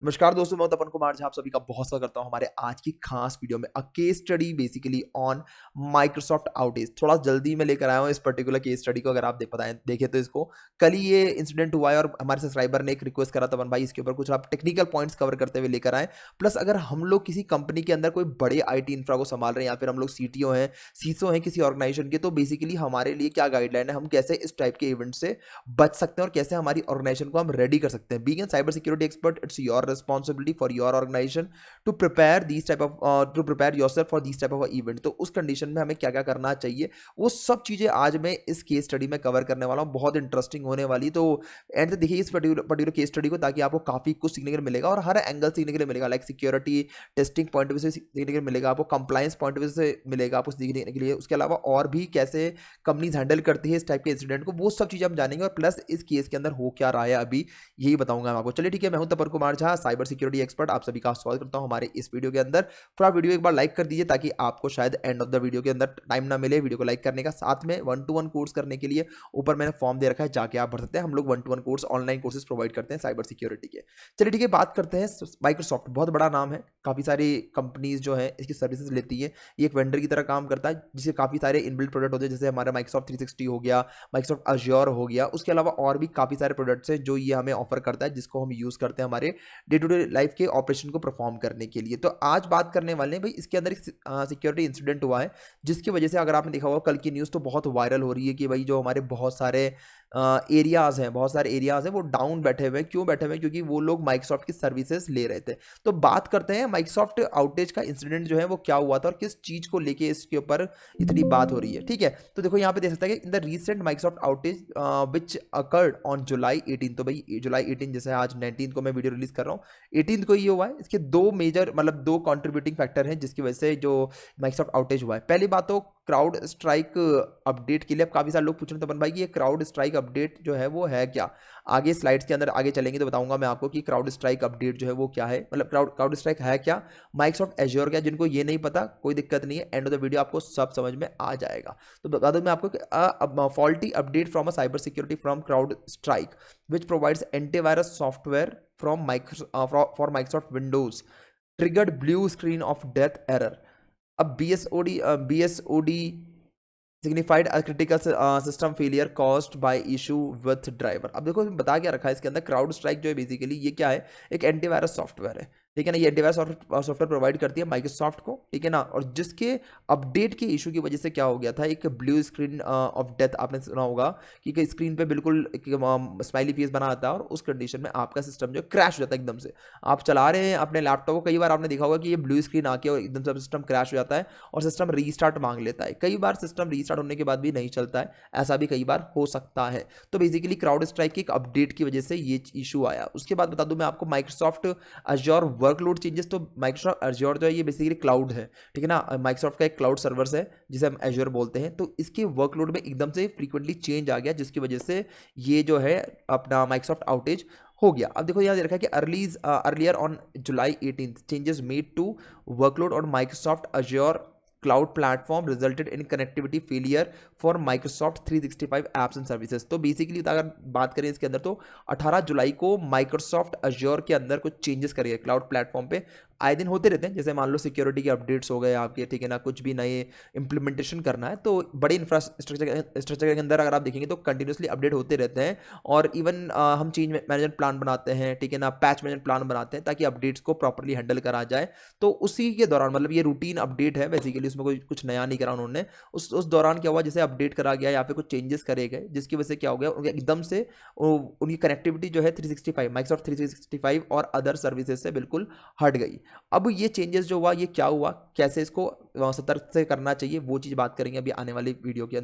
नमस्कार दोस्तों, मैं तपन कुमार झा आप सभी का बहुत स्वागत करता हूं हमारे आज की खास वीडियो में। Case study basically on Microsoft outage. थोड़ा जल्दी में लेकर आया हूं इस पर्टिकुलर केस स्टडी को। अगर आप देखें तो इसको कल ही ये इंसिडेंट हुआ है और हमारे सब्सक्राइबर ने एक रिक्वेस्ट करा तपन भाई इसके ऊपर कुछ आप टेक्निकल पॉइंट्स कवर करते हुए लेकर आए। प्लस अगर हम लोग किसी कंपनी के अंदर कोई बड़े आईटी इंफ्रा को संभाल रहे हैं या फिर हम लोग सीटीओ हैं, सीसो हैं किसी ऑर्गेनाइजेशन के, तो बेसिकली हमारे लिए क्या गाइडलाइन है, हम कैसे इस टाइप के इवेंट से बच सकते हैं और कैसे हमारी ऑर्गेनाइजेशन को हम रेडी कर सकते हैं। Being an cyber security expert, it's your responsibility for your organisation to prepare these type of to prepare yourself for these type of event. तो उस कंडीशन में हमें क्या क्या करना चाहिए, वो सब चीजें आज मैं इस केस स्टडी में कवर करने वाला हूँ। बहुत इंटरेस्टिंग होने वाली, तो एंड तक देखिए इस पर्टिकुलर केस स्टडी को, ताकि आपको काफी कुछ सीखने के लिए मिलेगा और हर एंगल सीखने के लिए मिलेगा। Like security testing point of view से सीखने के लिए मिलेगा, आपको कंप्लायंस पॉइंट ऑफ व्यू से मिलेगा आपको सीखने के लिए। उसके अलावा और भी कैसे कंपनीज हैंडल करती है इस टाइप के इंसिडेंट को, वो सब चीजें हम जानेंगे। और प्लस इस केस के अंदर हो क्या रहा है अभी, यही बताऊंगा मैं आपको। चलिए ठीक है, मैं हूं Tapan Kumar Jha, cyber security expert. आप सभी का स्वागत करता हूं हमारे इस वीडियो के अंदर। पूरा वीडियो एक बार लाइक कर दीजिए ताकि आपको शायद एंड ऑफ द वीडियो के अंदर टाइम ना मिले वीडियो को लाइक करने का। साथ में 1-to-1 कोर्स करने के लिए ऊपर मैंने फॉर्म दे रखा है, जाके आप भर सकते हैं। हम लोग 1-to-1 course online courses provide करते हैं साइबर सिक्योरिटी के। चलिए ठीक है, बात करते हैं। माइक्रोसॉफ्ट बहुत बड़ा नाम है, काफी सारी कंपनीज जो है इसकी सर्विसेज लेती है। ये एक वेंडर की तरह काम करता है जिससे काफी सारे इनबिल्ट प्रोडक्ट होते हैं, जैसे हमारा माइक्रोसॉफ्ट 360 हो गया, माइक्रोसॉफ्ट अज्योर हो गया। उसके अलावा और भी काफी सारे प्रोडक्ट्स हैं जो ये हमें ऑफर करता है, जिसको हम यूज करते हैं हमारे डे टू डे लाइफ के ऑपरेशन को परफॉर्म करने के लिए। तो आज बात करने वाले हैं भाई, इसके अंदर एक सिक्योरिटी इंसिडेंट हुआ है जिसकी वजह से, अगर आपने देखा होगा कल की न्यूज़, तो बहुत वायरल हो रही है कि भाई जो हमारे बहुत सारे एरियाज हैं वो डाउन बैठे हुए हैं। क्यों बैठे हुए हैं? क्योंकि वो लोग माइक्रोसॉफ्ट की सर्विसेज ले रहे थे। तो बात करते हैं माइक्रोसॉफ्ट आउटेज का इंसिडेंट जो है वो क्या हुआ था और किस चीज को लेके इसके ऊपर इतनी बात हो रही है। ठीक है, तो देखो यहाँ पे देख सकते हैं कि in the recent Microsoft outage which occurred on July 18। तो भाई जुलाई 18, जैसे आज 19 को मैं वीडियो रिलीज कर रहा हूँ, 18 को ये हुआ है। इसके दो मेजर मतलब दो कंट्रीब्यूटिंग फैक्टर हैं जिसकी वजह से जो माइक्रोसॉफ्ट आउटेज हुआ है। पहली बात तो क्राउड स्ट्राइक अपडेट के लिए। अब काफी सारे लोग पूछ रहे हैं तपन भाई कि ये क्राउड स्ट्राइक अपडेट जो है वो है क्या। आगे स्लाइड्स के अंदर आगे चलेंगे तो बताऊंगा मैं आपको कि क्राउड स्ट्राइक अपडेट जो है वो क्या है, मतलब क्राउड स्ट्राइक है क्या, माइक्रोसॉफ्ट एज्योर क्या। जिनको ये नहीं पता कोई दिक्कत नहीं है, एंड ऑफ द वीडियो आपको सब समझ में आ जाएगा। तो बता दूं मैं आपको, faulty update from a cyber security from crowd strike which provides antivirus software from for Microsoft Windows triggered blue screen of death error. अब BSOD signified a critical system failure caused by issue with driver. अब देखो बता क्या रखा है इसके अंदर, crowd strike जो है बेसिकली ये क्या है, एक एंटीवायरस सॉफ्टवेयर है। ठीक है ना, ये एंटीवायरस सॉफ्टवेयर प्रोवाइड करती है माइक्रोसॉफ्ट को। ठीक है ना, और जिसके अपडेट के इशू की वजह से क्या हो गया था, एक ब्लू स्क्रीन ऑफ डेथ। आपने सुना होगा कि स्क्रीन पे बिल्कुल स्माइली फेस बना आता है और उस कंडीशन में आपका सिस्टम जो क्रैश हो जाता है एकदम से। आप चला रहे हैं अपने लैपटॉप को, कई बार आपने देखा होगा कि ये ब्लू स्क्रीन आके और एकदम से सिस्टम क्रैश हो जाता है और सिस्टम रीस्टार्ट मांग लेता है। कई बार सिस्टम रीस्टार्ट होने के बाद भी नहीं चलता है, ऐसा भी कई बार हो सकता है। तो बेसिकली क्राउड स्ट्राइक की एक अपडेट की वजह से ये इशू आया। उसके बाद बता दूं मैं आपको माइक्रोसॉफ्ट अज्योर वर्कलोड चेंजेस। तो माइक्रोसॉफ्ट अज्योर जो है ये बेसिकली क्लाउड है। ठीक है ना, माइक्रोसॉफ्ट का एक क्लाउड सर्वर्स है जिसे हम एज्योर बोलते हैं। तो इसके वर्कलोड में एकदम से फ्रीक्वेंटली चेंज आ गया, जिसकी वजह से ये जो है अपना माइक्रोसॉफ्ट आउटेज हो गया। अब देखो यहाँ दे रखा है कि earlier on July 18 changes made to workload और Microsoft Azure cloud platform resulted in connectivity failure for Microsoft 365 apps and services. तो बेसिकली अगर बात करें इसके अंदर, तो 18 जुलाई को माइक्रोसॉफ्ट अज्योर के अंदर कुछ चेंजेस करिए क्लाउड प्लेटफॉर्म पे। आए दिन होते रहते हैं, जैसे मान लो सिक्योरिटी के अपडेट्स हो गए आपके, ठीक है ना, कुछ भी नए इंप्लीमेंटेशन करना है तो बड़े इंफ्रास्ट्रक्चर के अंदर अगर आप देखेंगे तो कंटिन्यूसली अपडेट होते रहते हैं। और इवन हम चेंज मैनेजमेंट प्लान बनाते हैं, ठीक है ना, पैच मैनेजमेंट प्लान बनाते हैं ताकि अपडेट्स को प्रॉपरली हैंडल करा जाए। तो उसी के दौरान, मतलब ये रूटीन अपडेट है बेसिकली, उसमें कोई कुछ नया नहीं करा उन्होंने। उस दौरान क्या हुआ, जैसे अपडेट करा गया या फिर कुछ चेंजेस करे गए, जिसकी वजह से क्या हो गया, उनके एकदम से उनकी कनेक्टिविटी जो है 365 माइक्रोसॉफ्ट 365 और अदर सर्विसेज से बिल्कुल हट गई। अब ये चेंजेस जो हुआ, ये क्या हुआ, कैसे इसको सतर्क से करना चाहिए, वो चीज़ बात करेंगे अभी आने वाली वीडियो के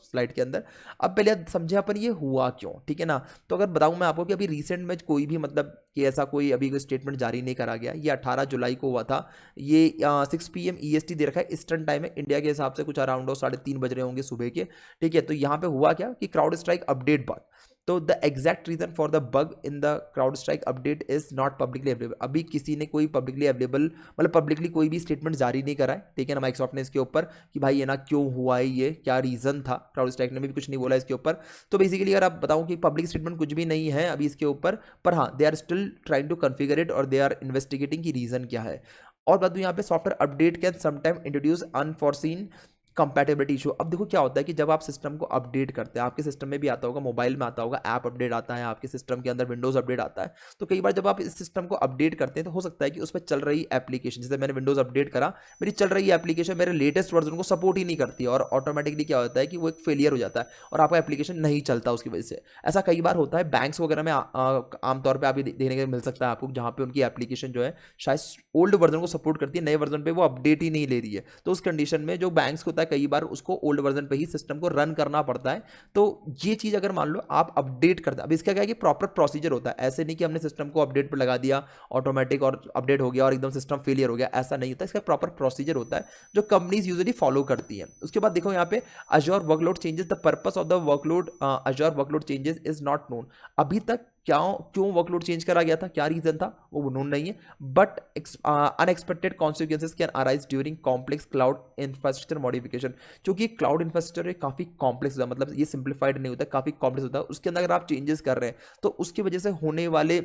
स्लाइड के अंदर। अब पहले समझे अपन ये हुआ क्यों। ठीक है ना, तो अगर बताऊं मैं आपको कि अभी रिसेंट में कोई भी मतलब कि ऐसा कोई अभी कोई स्टेटमेंट जारी नहीं करा गया। ये 18 जुलाई को हुआ था। ये 6 PM EST दे रखा है, ईस्टर्न टाइम है। इंडिया के हिसाब से कुछ अराउंड 3:30 बज रहे होंगे सुबह के। ठीक है, तो यहाँ पे हुआ क्या कि क्राउड स्ट्राइक अपडेट बाद तो the exact reason for the bug in the CrowdStrike update is not publicly available. अभी किसी ने कोई पब्लिकली अवेलेबल मतलब पब्लिकली कोई भी स्टेटमेंट जारी नहीं करा है, ठीक है ना, माइक्रोसॉफ्ट ने इसके ऊपर कि भाई ये ना क्यों हुआ है, ये क्या रीजन था, क्राउड स्ट्राइक ने भी कुछ नहीं बोला इसके ऊपर। तो बेसिकली अगर आप बताऊं कि पब्लिक स्टेटमेंट कुछ भी नहीं है अभी इसके ऊपर, पर हाँ they are still trying to configure it और दे आर इन्वेस्टिगेटिंग की रीजन क्या है। और बात यहाँ पे software update can sometime introduce unforeseen compatibility issue. अब देखो क्या होता है कि जब आप सिस्टम को अपडेट करते हैं, आपके सिस्टम में भी आता होगा, मोबाइल में आता होगा, ऐप अपडेट आता है, आपके सिस्टम के अंदर विंडोज अपडेट आता है, तो कई बार जब आप इस सिस्टम को अपडेट करते हैं तो हो सकता है कि उस पर चल रही एप्लीकेशन, जैसे मैंने विंडोज अपडेट करा, मेरी चल रही एप्लीकेशन मेरे लेटेस्ट वर्जन को सपोर्ट ही नहीं करती है और ऑटोमेटिकली क्या होता है कि वो एक फेलियर हो जाता है और आपका एप्लीकेशन नहीं चलता उसकी वजह से। ऐसा कई बार होता है बैंक्स वगैरह में आमतौर पर आप देखने को मिल सकता है आपको, जहाँ पे उनकी एप्लीकेशन जो है शायद ओल्ड वर्जन को सपोर्ट करती है, नए वर्जन पे वो अपडेट ही नहीं ले रही है। तो उस कंडीशन में जो बैंक्स होता है कई बार उसको ओल्ड वर्जन पे ही सिस्टम को रन करना पड़ता है। तो ये चीज अगर मान लो आप अपडेट करते हैं, अब इसका क्या है कि प्रॉपर प्रोसीजर होता है, ऐसे नहीं कि हमने सिस्टम को अपडेट पर लगा दिया ऑटोमेटिक और अपडेट हो गया और एकदम सिस्टम फेलियर हो गया, ऐसा नहीं होता। इसका प्रॉपर प्रोसीजर होता है जो कंपनीज यूजुअली फॉलो करती हैं। उसके बाद देखो यहाँ पे Azure workload changes, the purpose of the workload Azure workload changes is not known. अभी तक क्या क्यों वर्कलोड चेंज करा गया था, क्या रीजन था, वो नोन नहीं है। But unexpected consequences can arise during complex cloud infrastructure modification. क्योंकि क्लाउड इंफ्रास्ट्रक्चर काफ़ी कॉम्प्लेक्स होता है, मतलब ये सिंप्लीफाइड नहीं होता, काफ़ी कॉम्प्लेक्स होता है। उसके अंदर अगर आप चेंजेस कर रहे हैं तो उसकी वजह से होने वाले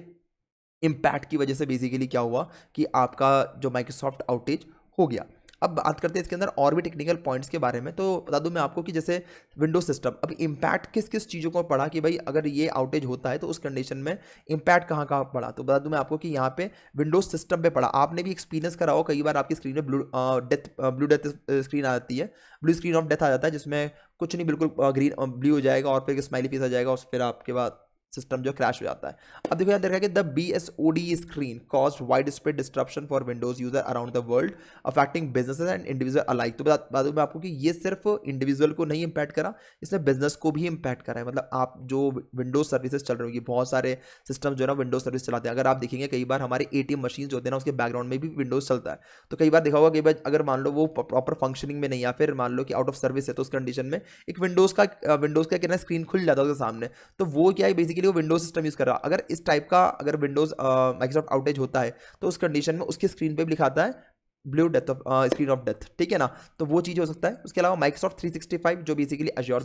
इम्पैक्ट की वजह से बेसिकली क्या हुआ कि आपका जो माइक्रोसॉफ्ट आउटेज हो गया। अब बात करते हैं इसके अंदर और भी टेक्निकल पॉइंट्स के बारे में। तो बता दूं मैं आपको कि जैसे विंडोज सिस्टम, अब इम्पैक्ट किस किस चीज़ों को पड़ा कि भाई अगर ये आउटेज होता है तो उस कंडीशन में इम्पैक्ट कहाँ कहाँ पड़ा। तो बता दूं मैं आपको कि यहाँ पे विंडोज सिस्टम पे पड़ा। आपने भी एक्सपीरियंस करा हो, कई बार आपकी स्क्रीन में ब्लू डेथ स्क्रीन आती है, ब्लू स्क्रीन ऑफ डेथ आ जाता है, जिसमें कुछ नहीं, बिल्कुल ग्रीन ब्लू हो जाएगा और फिर स्माइली फेस आ जाएगा और फिर आपके बाद सिस्टम जो क्रैश हो जाता है। अब देखो यहाँ देखा कि the BSOD screen caused wide spread disruption for Windows user around the world affecting businesses and individual alike. तो बता दूं मैं आपको कि ये सिर्फ इंडिविजुअल को नहीं इंपैक्ट करा, इसने बिजनेस को भी इंपैक्ट करा है। मतलब आप जो विंडोज सर्विसेज चल रही होगी, बहुत सारे सिस्टम जो है ना विंडोज सर्विस चलाते हैं। अगर आप देखेंगे कई बार हमारे ATM मशीन जो होते हैं ना उसके बैकग्राउंड में भी विंडोज चलता है। तो कई बार देखा होगा कई बार अगर मान लो वो प्रॉपर फंक्शनिंग में नहीं या फिर मान लो कि आउट ऑफ सर्विस है, तो उस कंडीशन में एक विंडोज का क्या स्क्रीन खुल जाता है उसके सामने। तो वो क्या है, बेसिकली वो विंडोज सिस्टम यूज कर रहा। अगर इस टाइप का अगर विंडोज माइक्रोसॉफ्ट आउटेज होता है तो उस कंडीशन में उसकी स्क्रीन पे भी लिखा आता है blue death of screen of death, ठीक है ना। तो वो चीज़ हो सकता है। उसके अलावा माइक्रोसॉफ्ट 365 जो बेसिकली अज़ूर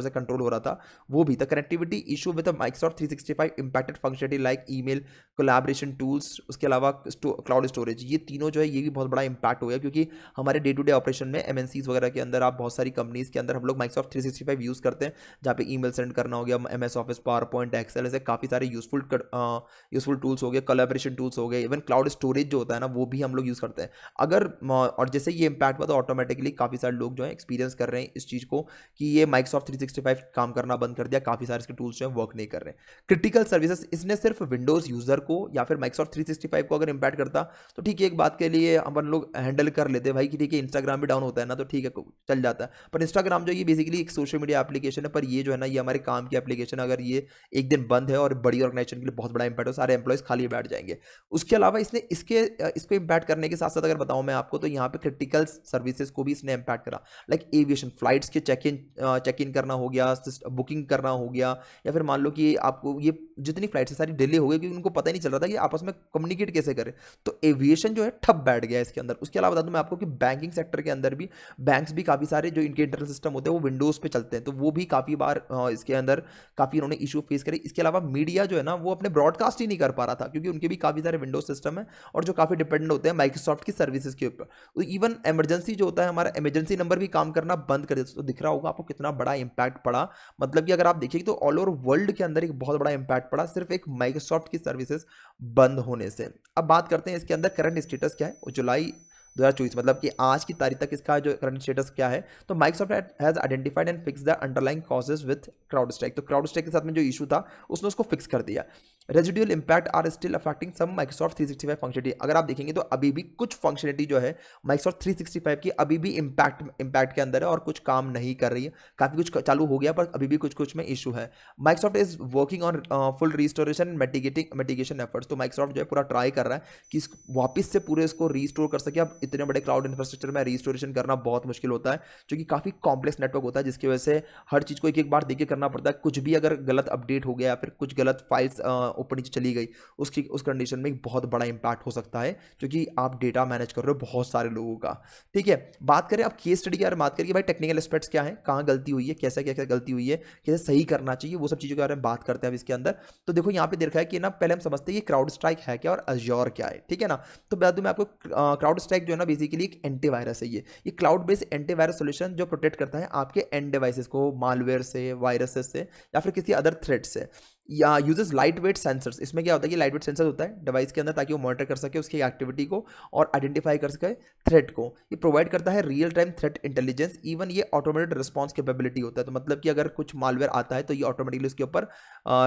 से कंट्रोल हो रहा था, वो भी था। Connectivity issue with Microsoft 365 impacted functionality like email, collaboration tools, उसके अलावा क्लाउड स्टोरेज। ये तीनों जो है ये भी बहुत बड़ा इंपैक्ट हो गया, क्योंकि हमारे डे टू डे ऑपरेशन में MNCs वगैरह के अंदर आप बहुत सारी कंपनीज के अंदर हम लोग माइक्रोसॉफ्ट 365 यूज़ करते हैं, जहाँ पे ईमेल सेंड करना हो गया, MS Office, power point, Excel, ऐसे काफ़ी सारे यूजफुल टूल्स हो गए, कोलैबोरेशन टूल्स हो गए, इवन क्लाउड स्टोरेज जो होता है ना वो भी हम लोग यूज़ करते हैं। अगर और जैसे ये इंपैक्ट हुआ तो ऑटोमेटिकली काफ़ी सारे लोग जो है एक्सपीरियंस कर रहे हैं इस चीज़ को कि ये माइक्रोसॉफ्ट 365 काम करना बंद कर दिया, काफ़ी सारे इसके टूल्स जो है वर्क नहीं कर रहे हैं। क्रिटिकल सर्विसेज, इसने सिर्फ विंडोज़ यूज़र को या फिर माइक्रोसॉफ्ट 365 को अगर इंपैक्ट करता तो ठीक है, एक बात के लिए अपन लोग हैंडल कर लेते भाई कि ठीक है इंस्टाग्राम भी डाउन होता है ना तो ठीक है चल जाता है। पर इंस्टाग्राम जो ये बेसिकली एक सोशल मीडिया एप्लीकेशन है, पर ये जो है ना ये हमारे काम की एप्लीकेशन, अगर ये एक दिन बंद है और बड़ी ऑर्गेनाइजेशन के लिए बहुत बड़ा इंपैक्ट हो, सारे एम्प्लॉयज खाली बैठ जाएंगे। उसके अलावा इसने इसको इंपैक्ट करने के साथ साथ अगर बताऊं मैं आपको तो यहाँ पे क्रिटिकल सर्विसेज को भी इसने इंपैक्ट करा, लाइक एविएशन फ्लाइट्स के चेक इन करना हो गया, बुकिंग करना हो गया, या फिर मान लो कि आपको ये जितनी फ्लाइट्स है सारी डिले हो गई क्योंकि उनको पता ही नहीं चल रहा था कि आपस में कम्युनिकेट कैसे करें। तो एविएशन जो है ठप बैठ गया इसके अंदर। उसके अलावा बता दूं मैं आपको कि बैंकिंग सेक्टर के अंदर भी बैंक्स भी काफ़ी सारे जो इनके इंटरनल सिस्टम होते हैं वो विंडोज़ पे चलते हैं, तो वो भी काफ़ी बार इसके अंदर काफ़ी उन्होंने इशू फेस करे। इसके अलावा मीडिया जो है ना वो अपने ब्रॉडकास्ट ही नहीं कर पा रहा था, क्योंकि उनके भी काफ़ी सारे विंडोज सिस्टम है और जो काफ़ी डिपेंडेंट होते हैं माइक्रोसॉफ्ट की सर्विसेज के ऊपर। इवन इमरजेंसी जो होता है हमारा इमरजेंसी नंबर भी काम करना बंद कर देता। तो दिख रहा होगा आपको कितना बड़ा इंपैक्ट पड़ा। मतलब कि अगर आप देखिए तो ऑल ओवर वर्ल्ड के अंदर एक बहुत बड़ा इंपैक्ट पड़ा सिर्फ एक माइक्रोसॉफ्ट की सर्विसेज बंद होने से। अब बात करते हैं इसके अंदर करंट स्टेटस क्या है। जुलाई 2024 मतलब कि आज की तारीख तक इसका जो करंट स्टेटस क्या है, तो Microsoft has identified and fix the underlying causes with crowd strike. तो क्राउड स्ट्राइक के साथ में जो इशू था उसने उसको फिक्स कर दिया। Residual impact are still affecting some Microsoft 365 functionality. अगर आप देखेंगे तो अभी भी कुछ फंक्शनलिटी जो है माइक्रोसॉफ्ट 365 की अभी भी इम्पैक्ट के अंदर है और कुछ काम नहीं कर रही है। काफ़ी कुछ चालू हो गया पर अभी भी कुछ कुछ में इशू है। Microsoft is working on full restoration mitigation efforts. तो माइक्रोसॉफ्ट जो है पूरा ट्राई कर रहा है कि वापस से पूरे इसको रिस्टोर कर सके। अब इतने बड़े क्लाउड इंफ्रास्ट्रक्चर में रिस्टोरेशन करना बहुत मुश्किल होता है, क्योंकि काफ़ी कॉम्प्लेक्स नेटवर्क होता है, जिसकी वजह से हर चीज़ को एक एक बार देख के करना पड़ता है। कुछ भी अगर गलत अपडेट हो गया या फिर कुछ गलत फाइल्स ऊपर नीचे चली गई, उस कंडीशन में एक बहुत बड़ा इंपैक्ट हो सकता है, क्योंकि आप डेटा मैनेज कर रहे हो बहुत सारे लोगों का। ठीक है, बात करें अब केस स्टडी की बारे में, बात करिए भाई टेक्निकल एस्पेक्ट्स क्या है, कहाँ गलती हुई है, कैसा क्या क्या गलती हुई है, कैसे सही करना चाहिए, वो सब चीज़ों के बारे में बात करते हैं अब इसके अंदर। तो देखो यहाँ पे देखा है कि ना, पहले हम समझते हैं कि क्राउड स्ट्राइक है क्या और अज्योर क्या है। ठीक है ना, तो बता दूं मैं आपको, क्राउड स्ट्राइक जो है ना बेसिकली एक एंटीवायरस है। ये क्लाउड बेस्ड एंटीवायरस सॉल्यूशन जो प्रोटेक्ट करता है आपके एंड डिवाइसेस को मालवेयर से, वायरसेस से या फिर किसी अदर थ्रेट से, या यूजेस लाइट वेट सेंसर्स। इसमें क्या होता है कि लाइट वेट सेंसर होता है डिवाइस के अंदर, ताकि वो मॉनिटर कर सके उसकी एक्टिविटी को और आइडेंटिफाई कर सके थ्रेट को। ये प्रोवाइड करता है real time threat intelligence, even ये ऑटोमेटेड रिस्पॉन्स कैपेबिलिटी होता है। तो मतलब कि अगर कुछ मालवेयर आता है तो ये ऑटोमेटिकली उसके ऊपर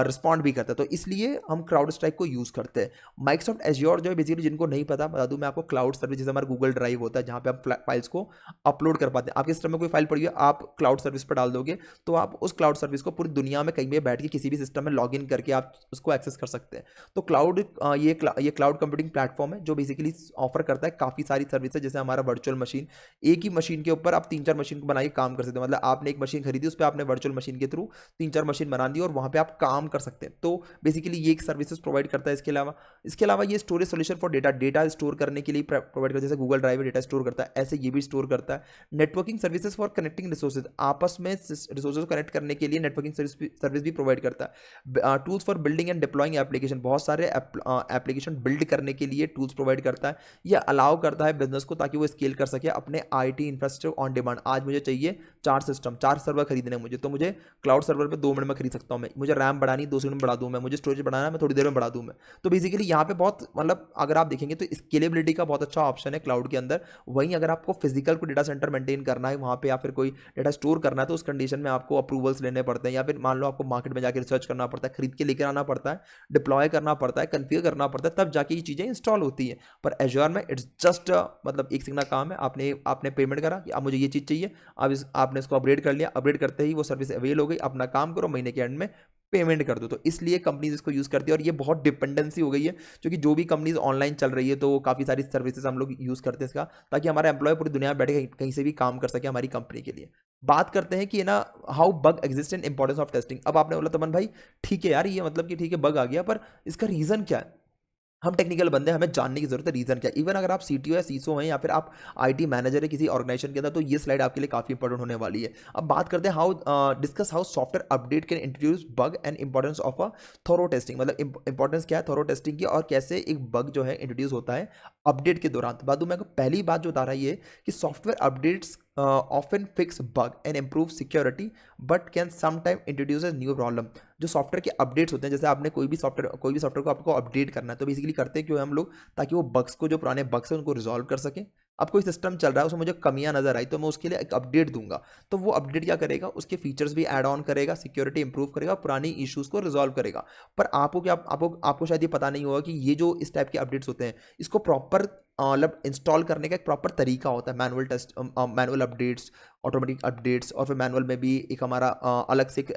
रिस्पॉन्ड भी करता है। तो इसलिए हम क्राउड स्ट्राइक को यूज़ करते हैं। माइक्रोसॉफ्ट एज्योर जो है बेसिकली, जिनको नहीं पता बता दूं मैं आपको, क्लाउड सर्विस जैसे हमारा गूगल ड्राइव होता है, जहाँ पे आप फाइल्स को अपलोड कर पाते हैं। आपके सिस्टम में कोई फाइल पड़ी है, आप क्लाउड सर्विस पर डाल दोगे तो आप उस क्लाउड सर्विस को पूरी दुनिया में कहीं भी बैठ के किसी भी सिस्टम में लॉग इन करके आप उसको एक्सेस कर सकते हैं। तो ये क्लाउड कंप्यूटिंग प्लेटफॉर्म है जो बेसिकली ऑफर करता है काफ़ी सारी सर्विसेज। जैसे हमारा वर्चुअल मशीन, एक ही मशीन के ऊपर आप 3-4 मशीन को बनाइए काम कर सकते हैं। मतलब आपने एक मशीन खरीदी, उस पर आपने वर्चुअल मशीन के थ्रू 3-4 मशीन बना दी और वहाँ पे आप काम कर सकते हैं। तो बेसिकली ये एक सर्विसेज प्रोवाइड करता है। इसके अलावा ये storage solution for data store करने के लिए प्रोवाइड करता है। जैसे गूगल ड्राइव डेटा स्टोर करता है, ऐसे ये भी स्टोर करता है। Networking services for connecting resources, आपस में रिसोर्सेज को कनेक्ट करने के लिए नेटवर्किंग सर्विस भी प्रोवाइड करता है। Tools for building and deploying application, बहुत सारे एप्लीकेशन बिल्ड करने के लिए टूल्स प्रोवाइड करता है। यह अलाउ करता है बिजनेस को ताकि वो स्केल कर सके अपने आईटी इंफ्रास्ट्रक्चर ऑन डिमांड। आज मुझे चाहिए 4 सिस्टम, 4 सर्वर खरीदने हैं मुझे, तो मुझे क्लाउड सर्वर पे 2 मिनट में खरीद सकता हूँ मैं। मुझे रैम बढ़ानी 2 सेकंड में बढ़ा दूँ मैं, मुझे स्टोरेज बढ़ाना है मैं थोड़ी देर में बढ़ा दूँ मैं। तो बेसिकली यहाँ पे बहुत, मतलब अगर आप देखेंगे तो स्केलेबिलिटी का बहुत अच्छा ऑप्शन है क्लाउड के अंदर। वहीं अगर आपको फिजिकल को डेटा सेंटर मेंटेन करना है वहाँ पे, या फिर कोई डेटा स्टोर करना है, तो उस कंडीशन में आपको अप्रूवल्स लेने पड़ते हैं, या फिर मान लो आपको मार्केट में जाकर रिसर्च करना पड़ता है, खरीद के लेकर आना पड़ता है, डिप्लॉय करना पड़ता है, कन्फिगर करना पड़ता है, तब जाके ये चीज़ें इंस्टॉल होती हैं। पर एज्योर में इट्स जस्ट मतलब एक सिंगल काम है, आपने पेमेंट करा कि अब मुझे ये चीज़ चाहिए, अब आपने इसको अपग्रेड कर लिया, अपग्रेड करते ही वो सर्विस अवेल हो गई, अपना काम करो, महीने के एंड में पेमेंट कर दो। तो इसलिए कंपनीज इसको यूज़ करती है और ये बहुत डिपेंडेंसी हो गई है, क्योंकि जो भी कंपनीज ऑनलाइन चल रही है तो काफ़ी सारी सर्विसेज हम लोग यूज़ करते हैं इसका, ताकि हमारा एम्प्लॉय पूरी दुनिया में बैठे कहीं से भी काम कर सके हमारी कंपनी के लिए। बात करते हैं कि ना, how bug exist and importance of testing. अब आपने बोला तमन भाई ठीक है यार, ये मतलब कि ठीक है बग आ गया, पर इसका रीज़न क्या है। हम टेक्निकल बंदे हैं, हमें जानने की जरूरत है रीजन क्या है। इवन अगर आप सीटीओ या सीसो हैं या फिर आप आईटी मैनेजर है किसी ऑर्गेनाइजेशन के अंदर, तो ये स्लाइड आपके लिए काफी इंपॉर्टेंट होने वाली है। अब बात करते हैं discuss how software update can introduce bug and importance of a thorough testing. मतलब इंपॉर्टेंस क्या है थोरो टेस्टिंग की, और कैसे एक बग जो है इंट्रोड्यूस होता है अपडेट के दौरान। तो बात मैं पहली बात जो बता रहा है ये कि software updates often fix bug and improve security but can sometime introduce a new problem. जो सॉफ्टवेयर के अपडेट्स होते हैं, जैसे आपने कोई भी सॉफ्टवेयर को आपको अपडेट करना है, तो बेसिकली करते हैं क्यों हम लोग, ताकि वो बग्स को, जो पुराने बग्स हैं उनको रिजॉल्व कर सकें। अब कोई सिस्टम चल रहा है उसमें मुझे कमियां नजर आई, तो मैं उसके लिए एक अपडेट दूंगा, तो वो अपडेट क्या करेगा, उसके फीचर्स भी ऐड ऑन करेगा, सिक्योरिटी इंप्रूव करेगा, पुरानी इश्यूज को रिजॉल्व करेगा। पर आपको शायद ये पता नहीं होगा कि ये जो इस टाइप के अपडेट्स होते हैं, इसको प्रॉपर मतलब इंस्टॉल करने का एक प्रॉपर तरीका होता है। मैनुअल अपडेट्स, ऑटोमेटिक अपडेट्स, और फिर मैनुअल में भी एक हमारा अलग से एक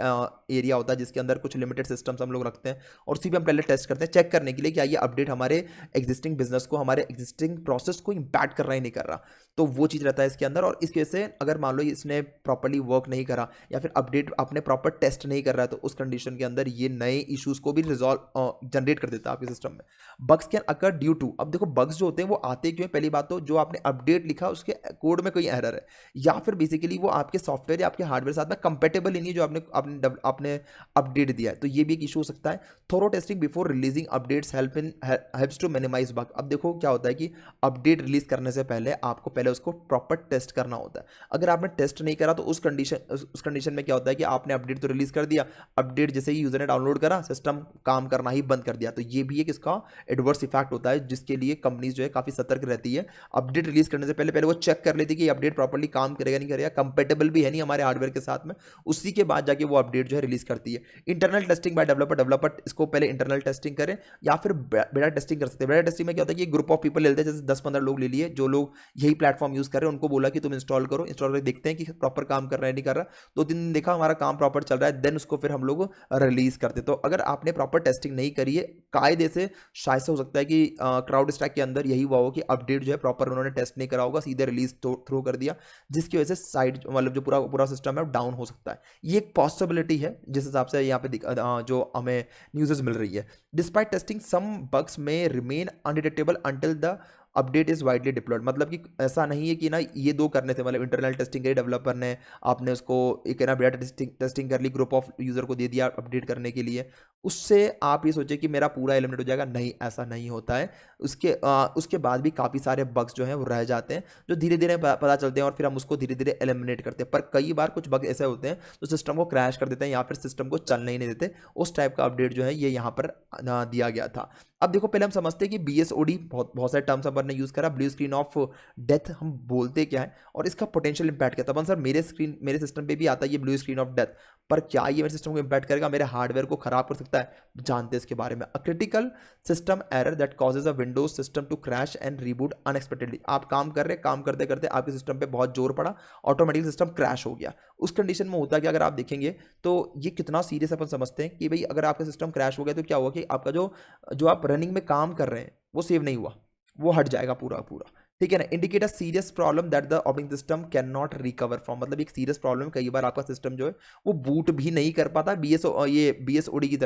एरिया होता है जिसके अंदर कुछ लिमिटेड सिस्टम्स हम लोग रखते हैं, और उसी पे हम पहले टेस्ट करते हैं, चेक करने के लिए क्या ये अपडेट हमारे एग्जिस्टिंग बिजनेस को, हमारे एग्जिस्टिंग प्रोसेस को इम्पैक्ट कर रहा है नहीं कर रहा। तो वो चीज़ रहता है इसके अंदर। और इसकी वजह से अगर मान लो इसने प्रॉपरली वर्क नहीं करा या फिर अपडेट आपने प्रॉपर टेस्ट नहीं कर रहा है, तो उस कंडीशन के अंदर ये नए इश्यूज़ को भी रिजॉल्व जनरेट कर देता है आपके सिस्टम में। Bugs can occur due to, अब देखो बग्स जो होते हैं वो आते क्यों हैं। पहली बात तो जो आपने अपडेट लिखा उसके कोड में कोई एरर है, या फिर बेसिकली वो आपके सॉफ्टवेयर या आपके हार्डवेयर साथ में कंपेटेबल ही नहीं है जो आपने अपडेट दिया है, तो ये भी एक इशू हो सकता है। Thorough testing before releasing updates helps to minimise bug. अब देखो क्या होता है कि अपडेट रिलीज करने से पहले आपको पहले उसको प्रॉपर टेस्ट करना होता है। अगर आपने टेस्ट नहीं करा तो उस कंडीशन में क्या होता है कि आपने अपडेट तो रिलीज कर दिया, अपडेट जैसे ही यूजर ने डाउनलोड करा सिस्टम काम करना ही बंद कर दिया, तो ये भी एक इसका एडवर्स इफेक्ट होता है, जिसके लिए कंपनीज जो है काफी सतर्क रहती है। अपडेट रिलीज करने से पहले पहले वो चेक कर लेती है कि अपडेट प्रॉपर्ली काम करेगा नहीं करेगा, कंपेटेबल भी है नहीं हमारे हार्डवेयर के साथ में, उसी के बाद जाके वो अपडेट जो है रिलीज करती है। Internal testing by developer, developer इसको पहले इंटरनल टेस्टिंग करें या फिर बेटा टेस्टिंग कर सकते हैं। बेटा टेस्टिंग में क्या होता है कि ग्रुप ऑफ पीपल लेते हैं, जैसे 10-15 लोग ले लिए जो लोग यही प्लेटफॉर्म यूज कर रहे हैं, उनको बोला कि तुम इंस्टॉल करो, इंस्टॉल करके देखते हैं कि प्रॉपर काम कर रहा है नहीं कर रहा। 2-3 दिन देखा हमारा काम प्रॉपर चल रहा है, देन उसको फिर हम लोग रिलीज करते। तो अगर आपने प्रॉपर टेस्टिंग नहीं करी है, कायदे से शायद से हो सकता है कि क्राउड स्टैक के अंदर यही हुआ हो कि अपडेट जो है प्रॉपर उन्होंने टेस्ट नहीं करा होगा, सीधे रिलीज थ्रो कर दिया, जिसकी वजह से साइड मतलब जो पूरा पूरा सिस्टम है डाउन हो सकता है। ये एक पॉसिबिलिटी है जिस हिसाब से यहाँ पे जो हमें न्यूज़ मिल रही है। डिस्पाइट टेस्टिंग सम बग्स में remain undetectable until the update is widely deployed. मतलब कि ऐसा नहीं है कि ना ये दो करने थे, मतलब इंटरनल टेस्टिंग करी डेवलपर ने, आपने उसको एक ना बेटा टेस्टिंग कर ली, ग्रुप ऑफ यूजर को दे दिया अपडेट करने के लिए, उससे आप ये सोचे कि मेरा पूरा एलिमिनेट हो जाएगा, नहीं ऐसा नहीं होता है। उसके बाद भी काफ़ी सारे बग्स जो हैं वो रह जाते हैं, जो धीरे धीरे पता चलते हैं और फिर हम उसको धीरे धीरे एलिमिनेट करते हैं। पर कई बार कुछ बग ऐसे होते हैं जो सिस्टम को क्रैश कर देते हैं या फिर सिस्टम को चलने ही नहीं देते। उस टाइप का अपडेट जो है ये यहाँ पर दिया गया था। अब देखो पहले हम समझते हैं कि BSOD, बहुत बहुत सारे टर्म्स अपन ने यूज़ करा। ब्लू स्क्रीन ऑफ डेथ हम बोलते क्या है और इसका पोटेंशियल इंपैक्ट क्या था। अपन सर मेरे सिस्टम पे भी आता है ये ब्लू स्क्रीन ऑफ डेथ, पर क्या ये मेरे सिस्टम को इंपैक्ट करेगा, मेरे हार्डवेयर को खराब कर सकता है? जानते हैं इसके बारे में। A critical system error that causes a Windows system to crash and reboot unexpectedly. आप काम कर रहे, काम करते करते आपके सिस्टम पे बहुत जोर पड़ा, ऑटोमेटिक सिस्टम क्रैश हो गया। उस कंडीशन में होता है कि अगर आप देखेंगे तो ये कितना सीरियस अपन समझते हैं कि भाई अगर आपका सिस्टम क्रैश हो गया तो क्या हुआ कि आपका जो जो आप रनिंग में काम कर रहे हैं वो सेव नहीं हुआ, वो हट जाएगा पूरा पूरा। ठीक है ना। Indicate a serious problem that the operating system can not recover from. मतलब एक सीरियस प्रॉब्लम, कई बार आपका सिस्टम जो है वो बूट भी नहीं कर पाता BSOD की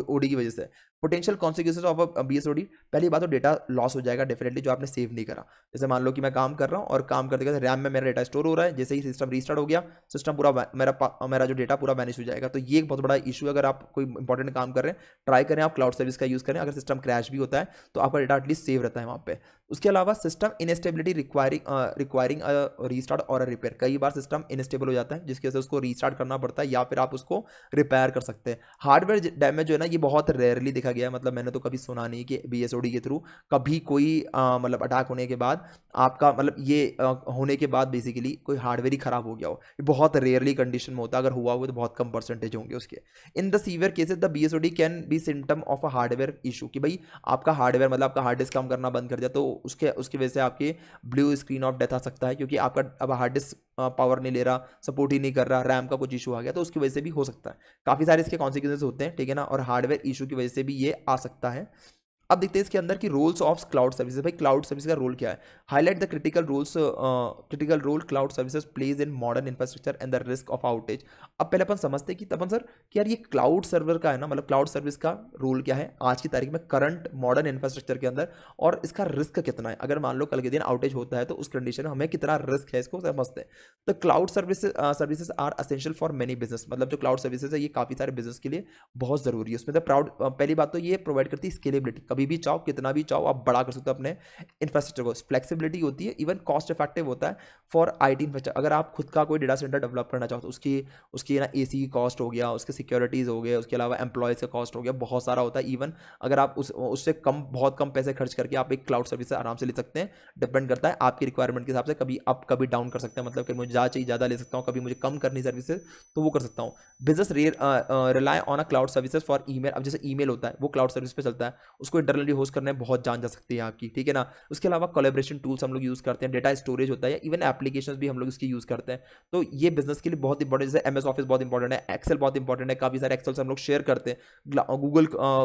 ओडी की वजह से। पोटेंशियल कॉन्सिक्वेंसेज ऑफ BSOD, पहली बात तो डेटा लॉस हो जाएगा डेफिनेटली जो आपने सेव नहीं करा। जैसे मान लो कि मैं काम कर रहा हूँ और काम करते करते रैम में मेरा डेटा स्टोर हो रहा है, जैसे ही सिस्टम रीस्टार्ट हो गया, सिस्टम पूरा मेरा जो डेटा पूरा वैनिश हो जाएगा। तो ये एक बहुत बड़ा इशू है। अगर आप कोई इंपॉर्टेंट काम कर रहे हैं, ट्राई करें आप क्लाउड सर्विस का यूज़ करें। अगर सिस्टम क्रैश भी होता है तो आपका डेटा एटलीस्ट सेव रहता है वहाँ पे। उसके अलावा सिस्टम इनस्टेबिलिटी रिक्वायरिंग रीस्टार्ट और रिपेयर। कई बार सिस्टम इनस्टेबल हो जाता है जिसकी वजह से उसको रीस्टार्ट करना पड़ता है या फिर आप उसको रिपेयर कर सकते हैं। हार्डवेयर डैमेज जो है ना ये बहुत रेयरली देखा गया है। मतलब मैंने तो कभी सुना नहीं कि BSOD के थ्रू कभी कोई मतलब अटैक होने के बाद आपका मतलब ये होने के बाद बेसिकली कोई हार्डवेयर ही खराब हो गया हो। ये बहुत रेयरली कंडीशन में होता है, अगर हुआ हो तो बहुत कम परसेंटेज होंगे उसके। In the severe cases the BSOD can be symptom of a hardware issue, कि भाई आपका हार्डवेयर मतलब आपका हार्ड डिस्क काम करना बंद कर दिया तो उसकी वजह से आपके ब्लू स्क्रीन ऑफ डेथ आ सकता है, क्योंकि आपका अब हार्ड डिस्क पावर नहीं ले रहा, सपोर्ट ही नहीं कर रहा, रैम का कुछ इशू आ गया तो उसकी वजह से भी हो सकता है। काफ़ी सारे इसके कॉन्सिक्वेंसेस होते हैं, ठीक है ना, और हार्डवेयर इशू की वजह से भी ये आ सकता है। अब देखते हैं इसके अंदर की रोल्स ऑफ क्लाउड सर्विसेज। भाई क्लाउड सर्विस का रोल क्या है? Highlight the critical role cloud services plays in modern infrastructure and the risk of outage. अब पहले अपन समझते हैं कि तपन सर कि यार ये क्लाउड सर्वर का है ना, मतलब क्लाउड सर्विस का रोल क्या है आज की तारीख में करंट मॉडर्न इंफ्रास्ट्रक्चर के अंदर, और इसका रिस्क कितना है? अगर मान लो कल के दिन आउटेज होता है तो उस कंडीशन में हमें कितना रिस्क है इसको समझते हैं। तो cloud services are essential for many business. मतलब जो क्लाउड सर्विसेज है ये काफ़ी सारे बिजनेस के लिए बहुत ज़रूरी है। उसमें तो पहली बात तो ये प्रोवाइड करती है स्केलेबिलिटी, कभी भी चाहो कितना भी चाहो आप बड़ा कर सकते हो अपने इंफ्रास्ट्रक्चर को। फ्लेक्सिबिलिटी होती है, इवन कॉस्ट इफेक्टिव होता है फॉर IT इंफ्रास्ट्रक्चर। अगर आप खुद का कोई डेटा सेंटर डेवलप करना चाहो तो उसकी ना AC की कॉस्ट हो गया, उसके सिक्योरिटीज़ हो गए, उसके अलावा एम्प्लॉयज़ का कॉस्ट हो गया, बहुत सारा होता है। इवन अगर आप उससे बहुत कम पैसे खर्च करके आप एक क्लाउड सर्विस आराम से ले सकते हैं। डिपेंड करता है आपकी रिक्वायरमेंट के हिसाब से, कभी अप कभी डाउन कर सकते हैं। मतलब कि मुझे ज़्यादा चाहिए ज़्यादा ले सकता हूँ, कभी मुझे कम करनी सर्विसेज तो वो कर सकता हूँ। Business rely on a cloud services for email. अब जैसे ईमेल होता है वो क्लाउड सर्विस पे चलता है, उसको इंटरनली होस्ट करने में बहुत जान जा सकती है आपकी, ठीक है ना। उसके अलावा कोलैबोरेशन टूल्स हम लोग यूज़ करते हैं, डेटा स्टोरेज होता है, या इवन एप्लीकेशंस भी हम लोग इसकी यूज़ करते हैं। तो ये बिजनेस के लिए बहुत इंपॉर्टेंट, जैसे MS ऑफिस बहुत इंपॉर्टेंट है, एक्सेल बहुत इंपॉर्टेंट है, काफ़ी सारे एक्सेल हम लोग शेयर करते हैं,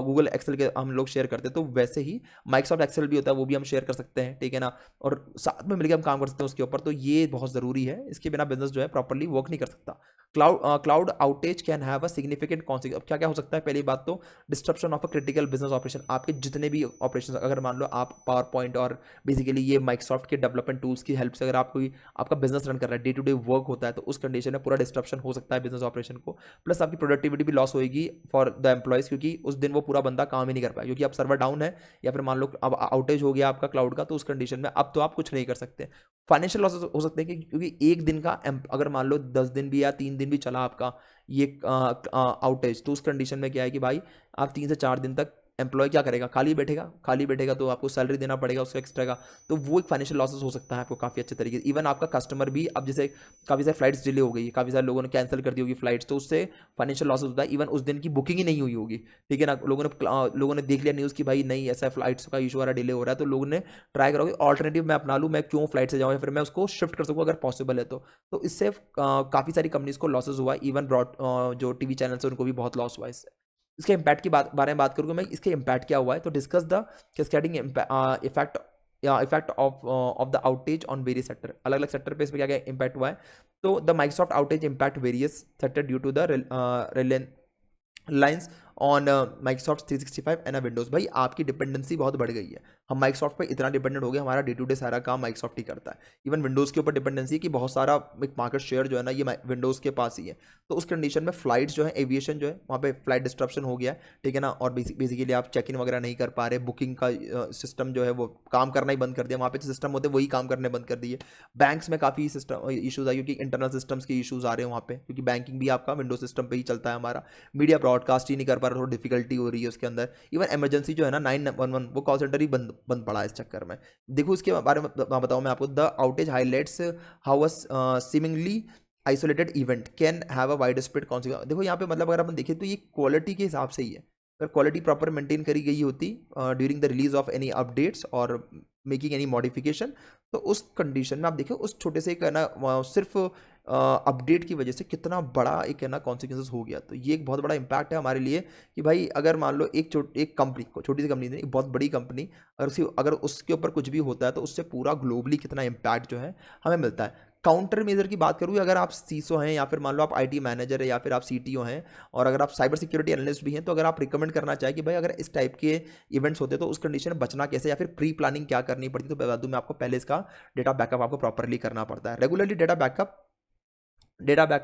गूगल एक्सेल के हम लोग शेयर करते हैं। तो वैसे ही माइक्रोसॉफ्ट एक्सेल भी होता है, वो भी हम शेयर कर सकते हैं, ठीक है ना, और साथ में मिलकर हम काम कर सकते हैं उसके ऊपर। तो ये बहुत ज़रूरी है, इसके बिना बिजनेस जो है प्रॉपरली वर्क नहीं कर सकता। Cloud outage can have a significant consequence. अब क्या क्या हो सकता है? पहली बात तो disruption of a critical business operation. आपके जितने भी ऑपरेशन, अगर मान लो आप पावर पॉइंट और बेसिकली ये माइक्रोसॉफ्ट के डेवलपमेंट टूल्स की हेल्प से अगर आप कोई आपका बिजनेस रन कर रहा है, डे टू डे वर्क होता है, तो उस कंडीशन में पूरा डिस्ट्रप्शन हो सकता है बिजनेस ऑपरेशन को। प्लस आपकी प्रोडक्टिविटी भी लॉस होगी फॉर द एम्प्लॉयज़, क्योंकि उस दिन वो पूरा बंदा काम ही नहीं कर पाया, क्योंकि अब सर्वर डाउन है या फिर मान लो अब आउटेज हो गया आपका क्लाउड का, तो उस कंडीशन में अब तो आप कुछ नहीं कर सकते। फाइनेंशियल लॉसेस हो सकते हैं क्योंकि एक दिन का अगर मान लो 10 दिन भी या 3 दिन भी चला आपका ये आउटेज, तो उस कंडीशन में क्या है कि भाई आप 3 से 4 दिन तक एम्प्लॉय क्या करेगा, खाली बैठेगा तो आपको सैलरी देना पड़ेगा उसका एक्स्ट्रा का, तो वो एक फाइनेंशियल लॉसेस हो सकता है आपको काफ़ी अच्छे तरीके से। इवन आपका कस्टमर भी, अब जैसे काफ़ी सारी फ्लाइट्स डिले हो गई, काफ़ी सारे लोगों ने कैंसिल कर दी होगी फ्लाइट्स, तो उससे फाइनेंशियल लॉसेस होता है। इवन उस दिन की बुकिंग ही नहीं हुई होगी, ठीक है ना, लोगों ने देख लिया न्यूज़ कि भाई नहीं ऐसा फ्लाइट्स का इशू आ रहा है, डिले हो रहा है, तो लोगों ने ट्राई करोगे ऑल्टरनेटिव मैं अपना लूँ, मैं क्यों फ्लाइट से जाऊँ, या फिर मैं उसको शिफ्ट कर सकूँ अगर पॉसिबल है तो इससे काफ़ी सारी कंपनीज को लॉसेज हुआ। इवन ब्रॉड जो टीवी चैनल्स है उनको भी बहुत लॉस हुआ इससे। इसके इम्पैक्ट की बारे में बात करूँगा मैं, इसके इम्पैक्ट क्या हुआ है, तो discuss the cascading effect effect of the outage on various sector. अलग अलग सेक्टर पे इस पर क्या क्या इम्पैक्ट हुआ है, तो the Microsoft outage impact various sector due to the reliance on Microsoft 365 and Windows. भाई आपकी डिपेंडेंसी बहुत बढ़ गई है, हम माइक्रोसॉफ्ट पे इतना डिपेंडेंट हो गए, हमारा डे टू डे सारा काम माइक्रोसॉफ्ट ही करता है। इवन विंडोज़ के ऊपर डिपेंडेंसी कि बहुत सारा एक मार्केट शेयर जो है ना ये विंडोज़ के पास ही है। तो उस कंडीशन में फ्लाइट्स जो है, एविएशन जो है, वहाँ पे फ्लाइट डिस्ट्रप्शन हो गया है, ठीक है ना, और बेसिकली आप चेक इन वगैरह नहीं कर पा रहे, बुकिंग का सिस्टम जो है वो काम करना ही बंद कर दिया, वहाँ पे जो सिस्टम होते हैं वही काम करने बंद कर दिए। बैंक्स में काफ़ी सिस्टम इशूज़ आए, क्योंकि इंटरनल सिस्टम्स के इशूज़ आ रहे हैं वहाँ पे, क्योंकि बैंकिंग भी आपका विंडोज सिस्टम पे ही चलता है हमारा। मीडिया ब्रॉडकास्ट ही नहीं कर पा रहा, थोड़ी डिफिकल्टी हो रही है उसके अंदर। इवन इमरजेंसी जो है ना 911 वो कॉल सेंटर ही बंद पड़ा है इस चक्कर में। देखो इसके बारे में बताऊं मैं आपको, the outage highlights how a seemingly isolated event can have a wide spread consequence. देखो यहाँ पे मतलब अगर अपन देखें तो ये क्वालिटी के हिसाब से ही है, अगर क्वालिटी प्रॉपर मेंटेन करी गई होती during the release of any updates और मेकिंग एनी मॉडिफिकेशन, तो उस कंडीशन में आप देखिए उस छोटे से एक है ना सिर्फ अपडेट की वजह से कितना बड़ा एक है ना कॉन्सिक्वेंसेस हो गया। तो ये एक बहुत बड़ा इम्पैक्ट है हमारे लिए कि भाई अगर मान लो एक कंपनी को, छोटी सी कंपनी नहीं, एक बहुत बड़ी कंपनी, अगर उसके ऊपर कुछ भी होता है तो उससे पूरा ग्लोबली कितना इम्पैक्ट जो है हमें मिलता है। काउंटर मेजर की बात करूँ, अगर आप सीसो हैं या फिर मान लो आप आईटी मैनेजर है या फिर आप सीटीओ हैं और अगर आप साइबर सिक्योरिटी एनालिस्ट भी हैं, तो अगर आप रिकमेंड करना चाहें कि भाई अगर इस टाइप के इवेंट्स होते तो उस कंडीशन में बचना कैसे या फिर प्री प्लानिंग क्या करनी पड़ती, तो बता दूं मैं आपको, पहले इसका डेटा बैकअप आपको प्रॉपरली करना पड़ता है। Regularly data backup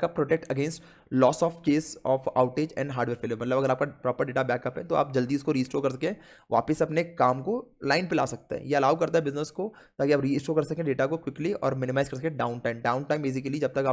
protect against loss of case of outage and hardware failure. मतलब अगर आपका प्रॉपर डेटा बैकअप है तो आप जल्दी इसको रिस्टोर करके वापस अपने काम को लाइन पे ला सकते हैं। ये अलाउ करता है बिजनेस को, ताकि आप रिस्टोर कर सकें डेटा को क्विकली और मिनिमाइज कर सकें डाउन टाइम बेसिकली जब तक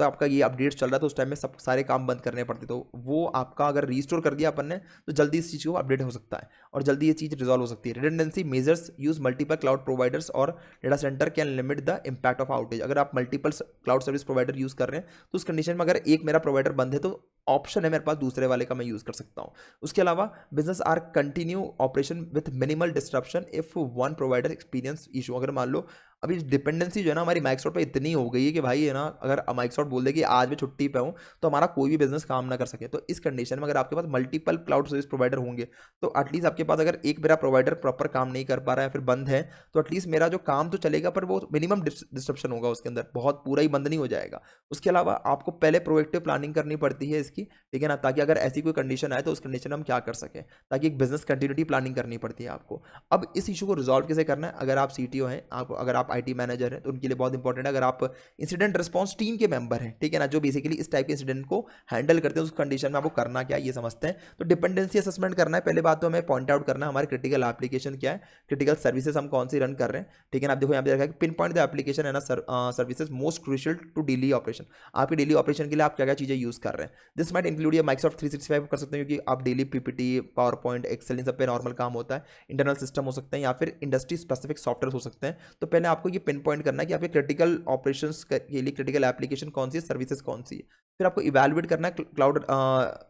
आपका ये अपडेट्स चल रहा है तो उस टाइम में सब सारे काम बंद करने पड़ते, तो वो आपका अगर रिस्टोर कर दिया अपन ने तो जल्दी इस चीज़ को अपडेट हो सकता है और जल्दी ये चीज़ रिजॉल्व हो सकती है। Redundancy measures use multiple cloud providers और data centre can limit the impact of outage. अगर आप multiple cloud service provider use कर रहे हैं तो उस कंडीशन में अगर एक मेरा प्रोवाइडर बंद है तो ऑप्शन है मेरे पास दूसरे वाले का मैं यूज़ कर सकता हूँ। उसके अलावा business are continue operation with minimal disruption if one provider experience issue. अगर मान लो अभी डिपेंडेंसी जो है ना हमारी माइक्रोसॉफ्ट पे इतनी हो गई है कि भाई है ना, अगर माइक्रोसॉफ्ट बोल दे कि आज मैं छुट्टी पे हूँ तो हमारा कोई भी बिजनेस काम ना कर सके, तो इस कंडीशन में अगर आपके पास मल्टीपल क्लाउड सर्विस प्रोवाइडर होंगे तो एटलीस्ट आपके पास अगर एक मेरा प्रोवाइडर प्रॉपर काम नहीं कर पा रहा है या फिर बंद है तो एटलीस्ट मेरा जो काम तो चलेगा पर वो मिनिमम डिस्ट्रप्शन होगा उसके अंदर, बहुत पूरा ही बंद नहीं हो जाएगा। उसके अलावा आपको पहले प्रोएक्टिव प्लानिंग करनी पड़ती है इसकी, ठीक है ना, ताकि अगर ऐसी कोई कंडीशन आए तो उस कंडीशन में हम क्या कर सकें, ताकि एक बिजनेस कंटिन्यूटी प्लानिंग करनी पड़ती है आपको। अब इस इशू को रिजॉल्व कैसे करना है, अगर आप सीटीओ हैं, अगर आप आईटी मैनेजर हैं तो उनके लिए बहुत इंपॉर्टेंट है, अगर आप इंसिडेंट रिस्पॉन्स टीम के मेंबर हैं, ठीक है ना, जो बेसिकली इस टाइप के इंसिडेंट को हैंडल करते हैं, उस कंडीशन में आपको करना क्या है ये समझते हैं। तो डिपेंडेंसी असेसमेंट करना है, पहले बात तो हमें पॉइंट आउट करना है हमारे क्रिटिकल एप्लीकेशन क्या है, क्रिटिकल सर्विसेज हम कौन सी रन कर रहे हैं, ठीक है ना। आप देखो यहाँ पे देखा है पिन पॉइंट द एप्लीकेशन है ना services most crucial to daily operation. आपके डेली ऑपरेशन के लिए आप क्या क्या चीज़ें यूज़ कर रहे हैं। दिस माइट इंक्लूड ये माइक्रोसॉफ्ट 365 कर सकते हैं, क्योंकि आप daily PPT, power point, Excel इन सब पे नॉर्मल काम होता है। इंटरनल सिस्टम हो सकते हैं या फिर इंडस्ट्री स्पेसिफिक सॉफ्टवेयर हो सकते हैं। तो पहले आपको ये पिन पॉइंट करना है कि आपके क्रिटिकल ऑपरेशंस के लिए क्रिटिकल एप्लीकेशन कौन सी है, सर्विसेज कौन सी है। फिर आपको इवैल्यूएट करना है cloud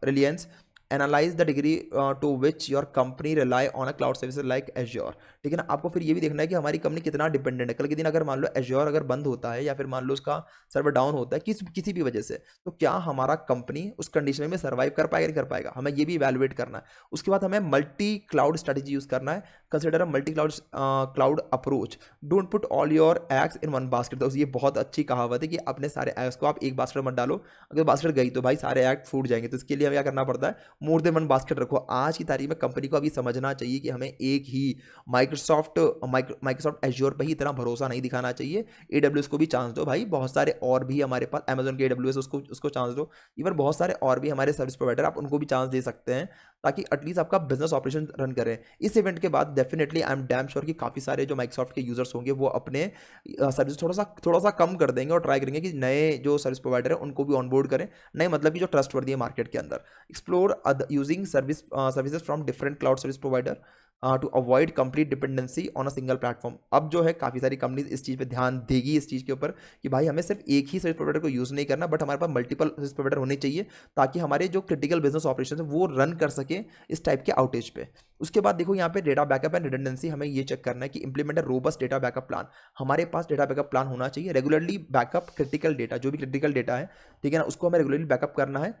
reliance, analyze the degree to which your company rely on a cloud services like Azure, ठीक है ना। आपको फिर ये भी देखना है कि हमारी कंपनी कितना डिपेंडेंट है। कल के दिन अगर मान लो एज्योर अगर बंद होता है या फिर मान लो उसका सर्वर डाउन होता है किसी भी वजह से, तो क्या हमारा कंपनी उस कंडीशन में सर्वाइव कर पाएगा नहीं कर पाएगा, हमें ये भी इवैल्यूएट करना है। उसके बाद हमें मल्टी क्लाउड स्ट्रेटेजी यूज करना है, consider a multi cloud approach, don't put all your eggs in one basket. तो ये बहुत अच्छी कहावत है कि अपने सारे एग्स को आप एक बास्केट मत डालो, अगर बास्केट गई तो भाई सारे एग फूट जाएंगे। तो इसके लिए हमें क्या करना पड़ता है, मोर देन वन बास्केट रखो। आज की तारीख में कंपनी को अभी समझना चाहिए कि हमें एक ही माइक्रोसॉफ्ट एज्योर पे ही इतना भरोसा नहीं दिखाना चाहिए। AWS को भी चांस दो भाई, बहुत सारे और भी हमारे पास अमेजन के AWS उसको चांस दो। इवन बहुत सारे और भी हमारे सर्विस प्रोवाइडर आप उनको भी चांस दे सकते हैं। ताकि एटलीस्ट आपका बिजनेस ऑपरेशन रन करें। इस इवेंट के बाद definitely I am damn sure कि काफ़ी सारे जो माइक्रोसॉफ्ट के यूजर्स होंगे वो अपने सर्विस थोड़ा सा कम कर देंगे और ट्राई करेंगे कि नए जो सर्विस प्रोवाइडर है उनको भी ऑनबोर्ड करें, नए मतलब कि जो ट्रस्टवर्दी है मार्केट के अंदर। Explore using services from different cloud service provider to avoid complete dependency on a single platform. अब जो है काफ़ी सारी कंपनीज इस चीज़ पे ध्यान देगी, इस चीज़ के ऊपर कि भाई हमें सिर्फ एक ही सर्विस प्रोवाइडर को यूज़ नहीं करना, बट हमारे पास मल्टीपल सर्विस प्रोवाइडर होने चाहिए ताकि हमारे जो क्रिटिकल बिजनेस ऑपरेशन है वो रन कर सके इस टाइप के आउटेज पे। उसके बाद देखो यहाँ पे डेटा बैकअप एंड रिडंडेंसी, हमें ये चेक करना है कि implement a robust data backup plan. हमारे पास डेटा बैकअप प्लान होना चाहिए, रेगुलरली बैकअप क्रिटिकल डेटा, जो भी क्रिटिकल डेटा है, ठीक है ना, उसको हमें रेगुलरली बैकअप करना है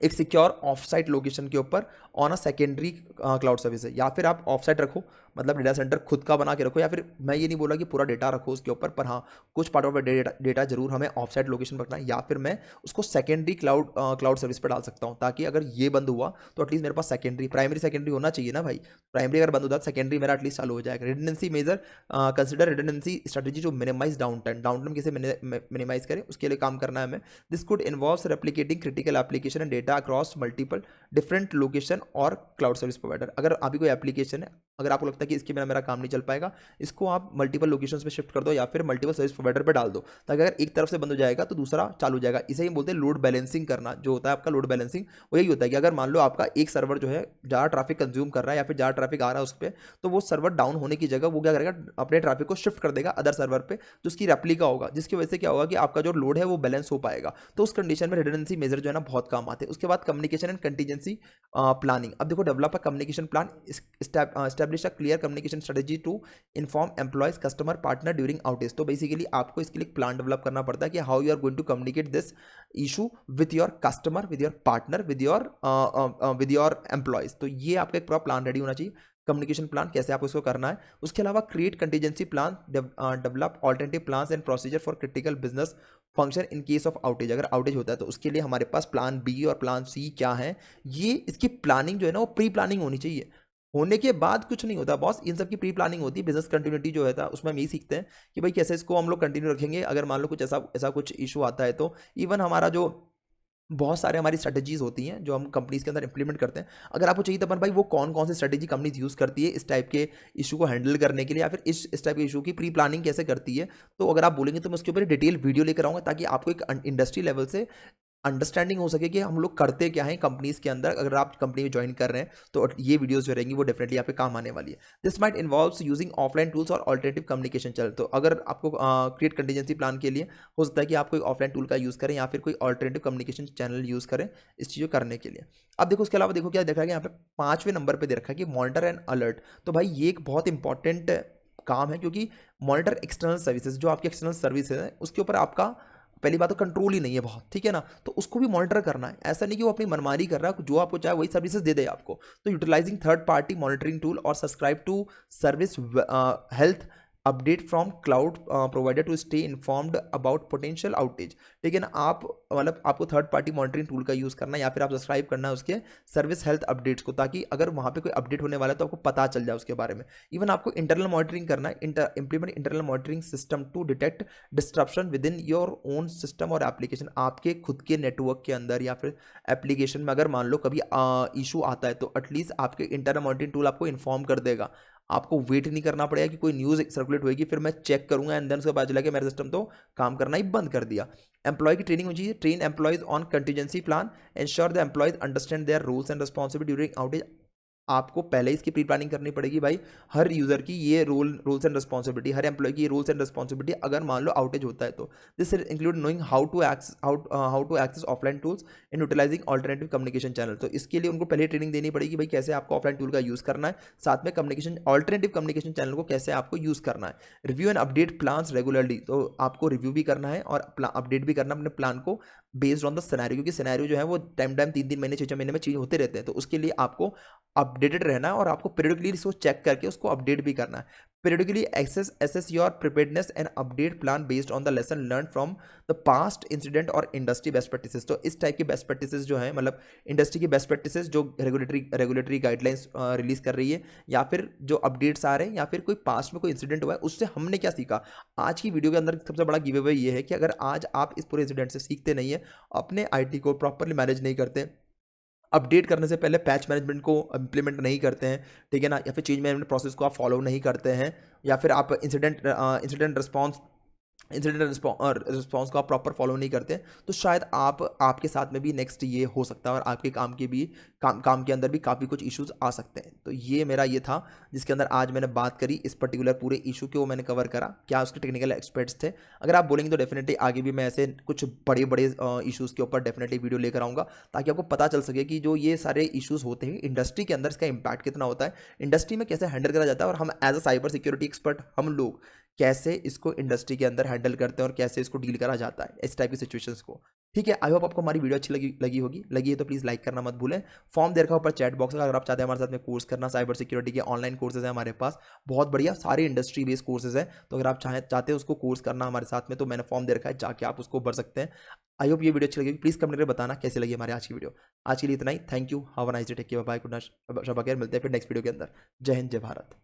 एक सिक्योर ऑफ साइट लोकेशन के ऊपर on a secondary cloud service है। या फिर आप ऑफ साइट रखो, मतलब डेटा सेंटर खुद का बना के रखो, या फिर मैं ये नहीं बोला कि पूरा डेटा रखो उसके ऊपर, पर हाँ कुछ पार्ट ऑफ डेटा जरूर हमें ऑफ साइट लोकेशन रखना है, या फिर मैं उसको सेकेंडरी क्लाउड सर्विस पर डाल सकता हूँ, ताकि अगर ये बंद हुआ तो एटलीस्ट मेरे पास सेकेंडरी, प्राइमरी सेकेंडरी होना चाहिए ना भाई। प्राइमरी अगर बंद होता है सेकेंडरी मेरा एटलीस्ट चालू हो जाएगा। Redundancy measure, consider redundancy strategy to minimize down time कैसे मिनिमाइज करें उसके लिए काम करना है हमें। This could involve replicating critical application and data across multiple different location और क्लाउड सर्विस प्रोवाइडर। अगर अभी कोई एप्लीकेशन है, अगर आपको लगता है कि इसके बिना मेरा काम नहीं चल पाएगा, इसको आप मल्टीपल लोकेशंस पे शिफ्ट कर दो या फिर मल्टीपल सर्विस प्रोवाइडर पे डाल दो, ताकि अगर एक तरफ से बंद हो जाएगा तो दूसरा चालू हो जाएगा। इसे ही बोलते हैं लोड बैलेंसिंग करना। जो होता है आपका लोड बैलेंसिंग, वो यही होता है कि अगर मान लो आपका एक सर्वर जो है ज़्यादा ट्रैफिक कंज्यूम कर रहा है या फिर ज़्यादा ट्रैफिक आ रहा है उस पर, तो वो सर्वर डाउन होने की जगह वो क्या करेगा, अपने ट्रैफिक को शिफ्ट कर देगा अदर सर्वर पे जो उसकी रेप्लिका होगा, जिसकी वजह से क्या होगा कि आपका जो लोड है वो बैलेंस हो पाएगा। तो उस कंडीशन में रिडंडेंसी मेजर जो है ना बहुत काम आते हैं। उसके बाद कम्युनिकेशन एंड कंटीजेंसी प्लानिंग। अब देखो, develop a communication plan, establish a clear communication strategy to inform employees customer partner during outage. तो बेसिकली आपको इसके लिए प्लान डेवलप करना पड़ता है कि how you are going to communicate this issue with your customer, with your partner, with your employees. तो ये आपका एक पूरा प्लान रेडी होना चाहिए, कम्युनिकेशन प्लान कैसे आपको इसको करना है। उसके अलावा create contingency plan, develop alternative plans and procedure for critical business function in case of outage. अगर आउटेज होता है तो उसके लिए हमारे पास प्लान बी और प्लान सी क्या है, ये इसकी प्लानिंग जो है ना वो प्री प्लानिंग होनी चाहिए। होने के बाद कुछ नहीं होता बॉस, इन सब की प्री प्लानिंग होती है। बिजनेस कंटिन्यूटी जो है था उसमें हम यही सीखते हैं कि भाई कैसे इसको हम लोग कंटिन्यू रखेंगे, अगर मान लो कुछ ऐसा ऐसा कुछ इशू आता है तो। इवन हमारा जो बहुत सारे हमारी स्ट्रेटजीज होती हैं जो हम कंपनीज के अंदर इंप्लीमेंट करते हैं, अगर आपको चाहिए तो अपन भाई वो कौन कौन सी स्ट्रेटजी कंपनीज यूज़ करती है इस टाइप के इशू को हैंडल करने के लिए, या फिर इस टाइप के इशू की प्री प्लानिंग कैसे करती है, तो अगर आप बोलेंगे तो मैं उसके ऊपर डिटेल वीडियो लेकर आऊँगा, ताकि आपको एक इंडस्ट्री लेवल से अंडरस्टैंडिंग हो सके कि हम लोग करते क्या हैं कंपनीज के अंदर। अगर आप कंपनी में ज्वाइन कर रहे हैं तो ये वीडियोस जो रहेंगी वो डेफिनेटली आप पे काम आने वाली है। This might involves using offline tools और ऑल्टरनेटिव कम्युनिकेशन चैनल। तो अगर आपको क्रिएट कंटीजेंसी प्लान के लिए हो सकता है कि आप कोई ऑफलाइन टूल का यूज़ करें या फिर कोई ऑल्टरनेटिव कम्युनिकेशन चैनल यूज़ करें इस चीज़ को करने के लिए। अब देखो उसके अलावा देखो क्या देखा गया यहाँ पे 5वें नंबर पर दे रखा है कि मॉनिटर एंड अलर्ट। तो भाई ये एक बहुत इंपॉर्टेंट काम है, क्योंकि मॉनिटर एक्सटर्नल सर्विसेज, जो आपकी एक्सटर्नल सर्विस है उसके ऊपर आपका पहली बात तो कंट्रोल ही नहीं है बहुत, ठीक है ना, तो उसको भी मॉनिटर करना है। ऐसा नहीं कि वो अपनी मनमानी कर रहा है, जो आपको चाहे वही सर्विसेज दे दे आपको। तो utilising third party monitoring tool और subscribe to service health update from cloud provider to stay informed about potential outage. ठीक है ना, आप मतलब आपको थर्ड पार्टी मॉनिटरिंग टूल का यूज़ करना है या फिर आप सब्सक्राइब करना है उसके सर्विस हेल्थ अपडेट्स को, ताकि अगर वहाँ पे कोई अपडेट होने वाला है तो आपको पता चल जाए उसके बारे में। इवन आपको इंटरनल मॉनिटरिंग करना है, implement internal monitoring system to detect disruption with in your own system और एप्लीकेशन। आपके खुद के नेटवर्क के अंदर या फिर एप्लीकेशन में अगर मान लो कभी इशू आता है तो एटलीस्ट आपके इंटरनल मॉनिटरिंग टूल आपको इन्फॉर्म कर देगा। आपको वेट नहीं करना पड़ेगा कि कोई न्यूज़ सर्कुलेट होगी फिर मैं चेक करूंगा एंड देन उसके बाद चला कि मेरा सिस्टम तो काम करना ही बंद कर दिया। एम्प्लॉय की ट्रेनिंग होनी चाहिए, train employees on contingency plan, ensure the employees understand their rules and responsibility during outage. आपको पहले इसकी प्री प्लानिंग करनी पड़ेगी भाई, हर यूजर की ये रूल्स एंड रिस्पॉन्सिबिलिटी, हर एम्प्लॉय की ये रूल्स एंड रिस्पॉन्सिबिलिटी अगर मान लो आउटेज होता है तो। This include knowing how to access offline tools and utilizing alternative communication channel. तो इसके लिए उनको पहले ट्रेनिंग देनी पड़ेगी भाई कैसे आपको ऑफलाइन टूल का यूज़ करना है, साथ में ऑल्टरनेटिव कम्युनिकेशन चैनल को कैसे आपको यूज़ करना है। Review and update plans regularly, तो आपको रिव्यू भी करना है और अपडेट भी करना है अपने प्लान को बेस्ड ऑन द सिनेरियो, क्योंकि सिनेरियो जो है वो टाइम 3 महीने 6 महीने में चेंज होते रहते हैं। तो उसके लिए आपको अपडेटेड रहना है और आपको पीरियडिकली इसको चेक करके उसको अपडेट भी करना है। Periodically assess your preparedness and update plan based on the lesson learn from the past incident और इंडस्ट्री बेस्ट प्रैक्टिसेस। तो इस टाइप की बेस्ट प्रैक्टिसेस जो है, मतलब इंडस्ट्री की बेस्ट प्रैक्टिसेस जो रेगुलेटरी गाइडलाइंस रिलीज कर रही है, या फिर जो अपडेट्स आ रहे हैं, या फिर कोई पास्ट में कोई इंसिडेंट हुआ है उससे हमने क्या सीखा। आज की वीडियो के अंदर सबसे बड़ा गिव अवे ये है कि अगर आज आप इस पूरे इंसिडेंट से सीखते नहीं है, अपने IT को प्रॉपरली मैनेज नहीं करते, अपडेट करने से पहले पैच मैनेजमेंट को इम्प्लीमेंट नहीं करते हैं, ठीक है ना, या फिर चेंज मैनेजमेंट प्रोसेस को आप फॉलो नहीं करते हैं, या फिर आप इंसिडेंट रिस्पॉन्स को आप प्रॉपर फॉलो नहीं करते, तो शायद आपके साथ में भी नेक्स्ट ये हो सकता है और आपके काम के अंदर भी काफ़ी कुछ इश्यूज आ सकते हैं। तो ये मेरा ये था जिसके अंदर आज मैंने बात करी इस पर्टिकुलर पूरे इशू के, वो मैंने कवर करा, क्या उसके टेक्निकल एक्सपर्ट्स थे। अगर आप बोलेंगे तो डेफिनेटली आगे भी मैं ऐसे कुछ बड़े बड़े इशूज़ के ऊपर डेफिनेटली वीडियो लेकर आऊँगा, ताकि आपको पता चल सके कि जो ये सारे इशूज़ होते हैं इंडस्ट्री के अंदर, इसका इम्पैक्ट कितना होता है, इंडस्ट्री में कैसे हैंडल करा जाता है, और हम as a cyber security expert हम लोग कैसे इसको इंडस्ट्री के अंदर हैंडल करते हैं और कैसे इसको डील करा जाता है इस टाइप की सिचुएशंस को। ठीक है, आई होप आपको हमारी वीडियो अच्छी लगी है तो प्लीज़ लाइक करना मत भूलें। फॉर्म दे रखा है ऊपर चैट बॉक्स का, अगर आप चाहते हैं हमारे साथ में कोर्स करना, साइबर सिक्योरिटी के ऑनलाइन कोर्सेज हैं हमारे पास बहुत बढ़िया, सारे इंडस्ट्री बेस्ड कोर्सेज हैं, तो अगर आप चाहते हैं उसको कोर्स करना हमारे साथ में, तो मैंने फॉर्म दे रखा है, जाके आप उसको भर सकते हैं। आई होप ये वीडियो अच्छी लगी, प्लीज़ कमेंट करके बताना कैसे लगी हमारी आज की वीडियो। आज के लिए इतना ही, thank you, have a nice day, take care, bye, good night, शबा खैर, मिलते हैं फिर नेक्स्ट वीडियो के अंदर। जय हिंद, जय भारत।